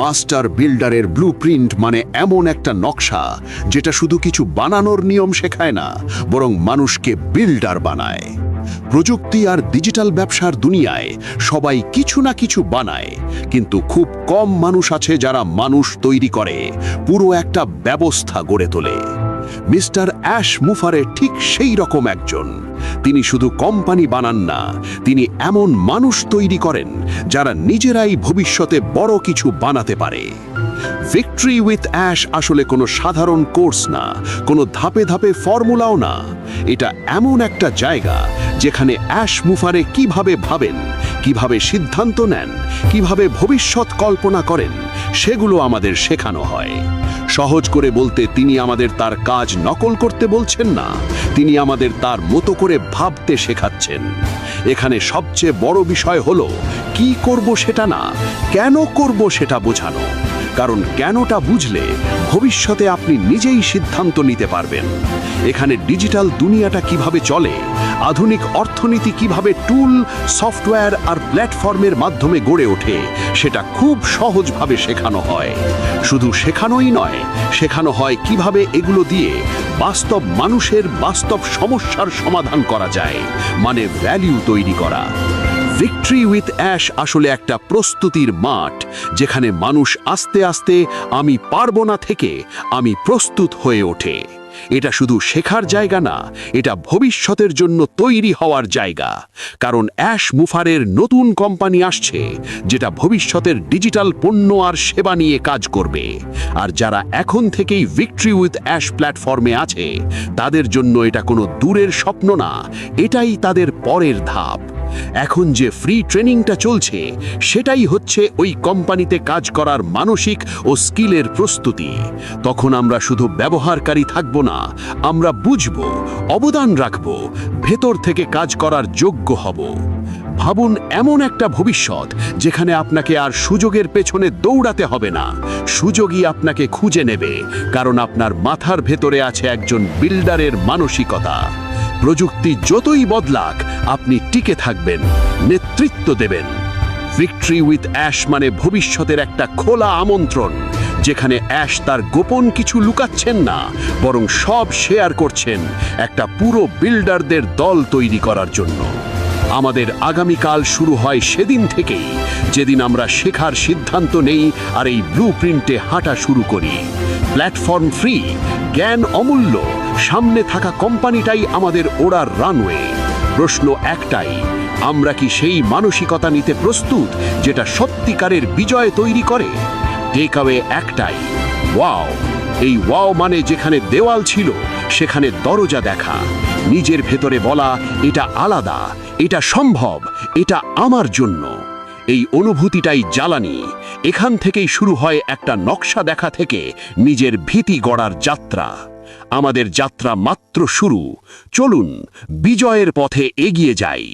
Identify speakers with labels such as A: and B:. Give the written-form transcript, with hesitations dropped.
A: Master বিল্ডারের blueprint মানে এমন একটা নকশা যেটা শুধু কিছু বানানোর নিয়ম শেখায় না, বরং মানুষকে বিল্ডার বানায়। প্রযুক্তি আর ডিজিটাল ব্যবসার দুনিয়ায় সবাই কিছু না কিছু বানায়, কিন্তু খুব কম মানুষ আছে যারা মানুষ তৈরি করে, পুরো একটা ব্যবস্থা গড়ে তোলে। মিস্টার অ্যাশ মুফারে ঠিক সেই রকম একজন। তিনি শুধু কোম্পানি বানান না, তিনি এমন মানুষ তৈরি করেন যারা নিজেরাই ভবিষ্যতে বড় কিছু বানাতে পারে। ভিক্টরি উইথ অ্যাশ আসলে কোনো সাধারণ কোর্স না, কোনো ধাপে ধাপে ফর্মুলাও না। এটা এমন একটা জায়গা যেখানে অ্যাশ মুফারে কিভাবে ভাবেন, কিভাবে সিদ্ধান্ত নেন, কিভাবে ভবিষ্যৎ কল্পনা করেন, সেগুলো আমাদের শেখানো হয়। সহজ করে বলতে, তিনি আমাদের তার কাজ নকল করতে বলছেন না, তিনি আমাদের তার মতো করে ভাবতে শেখাচ্ছেন। এখানে সবচেয়ে বড় বিষয় হলো কি করব সেটা না, কেন করব সেটা বোঝানো। কারণ কেনটা বুঝলে ভবিষ্যতে আপনি নিজেই সিদ্ধান্ত নিতে পারবেন। এখানে ডিজিটাল দুনিয়াটা কিভাবে চলে, আধুনিক অর্থনীতি কিভাবে টুল, সফটওয়্যার আর প্ল্যাটফর্মের মাধ্যমে গড়ে ওঠে, সেটা খুব সহজভাবে শেখানো হয়। শুধু শেখানোই নয়, শেখানো হয় কিভাবে এগুলো দিয়ে বাস্তব মানুষের বাস্তব সমস্যার সমাধান করা যায়, মানে ভ্যালু তৈরি করা। ভিক্টরি উইথ অ্যাশ আসলে একটা প্রস্তুতির মাঠ, যেখানে মানুষ আস্তে আস্তে আমি পারবো না থেকে আমি প্রস্তুত হয়ে ওঠে। এটা শুধু শেখার জায়গা না, এটা ভবিষ্যতের জন্য তৈরি হওয়ার জায়গা। কারণ অ্যাশ মুফারের নতুন কোম্পানি আসছে, যেটা ভবিষ্যতের ডিজিটাল পণ্য আর সেবা নিয়ে কাজ করবে। আর যারা এখন থেকেই ভিক্টরি উইথ অ্যাশ প্ল্যাটফর্মে আছে, তাদের জন্য এটা কোনো দূরের স্বপ্ন না, এটাই তাদের পরের ধাপ। এখন যে ফ্রি ট্রেনিংটা চলছে, সেটাই হচ্ছে ওই কোম্পানিতে কাজ করার মানসিক ও স্কিলের প্রস্তুতি। তখন আমরা শুধু ব্যবহারকারী থাকব না, আমরা বুঝব, অবদান রাখব, ভেতর থেকে কাজ করার যোগ্য হব। ভাবুন, এমন একটা ভবিষ্যৎ যেখানে আপনাকে আর সুযোগের পেছনে দৌড়াতে হবে না, সুযোগই আপনাকে খুঁজে নেবে, কারণ আপনার মাথার ভেতরে আছে একজন বিল্ডারের মানসিকতা। প্রযুক্তি যতই বদলাক, আপনি টিকে থাকবেন, নেতৃত্ব দেবেন। ভিক্টরি উইথ অ্যাশ মানে ভবিষ্যতের একটা খোলা আমন্ত্রণ, যেখানে অ্যাশ তার গোপন কিছু লুকাচ্ছেন না, বরং সব শেয়ার করছেন একটা পুরো বিল্ডারদের দল তৈরি করার জন্য। আমাদের আগামীকাল শুরু হয় সেদিন থেকেই, যেদিন আমরা শেখার সিদ্ধান্ত নেই আর এই ব্লুপ্রিন্টে হাঁটা শুরু করি। প্ল্যাটফর্ম ফ্রি, জ্ঞান অমূল্য, সামনে থাকা কোম্পানিটাই আমাদের ওড়ার রানওয়ে। প্রশ্ন একটাই, আমরা কি সেই মানসিকতা নিতে প্রস্তুত যেটা সত্যিকারের বিজয় তৈরি করে? টেকঅ্যাওয়ে একটাই, ওয়াও। এই ওয়াও মানে যেখানে দেওয়াল ছিল, সেখানে দরজা দেখা, নিজের ভেতরে বলা, এটা আলাদা, এটা সম্ভব, এটা আমার জন্য। এই অনুভূতিটাই জ্বালানি। এখান থেকেই শুরু হয় একটা নকশা দেখা থেকে নিজের ভীতি গড়ার যাত্রা। আমাদের যাত্রা মাত্র শুরু। চলুন বিজয়ের পথে এগিয়ে যাই।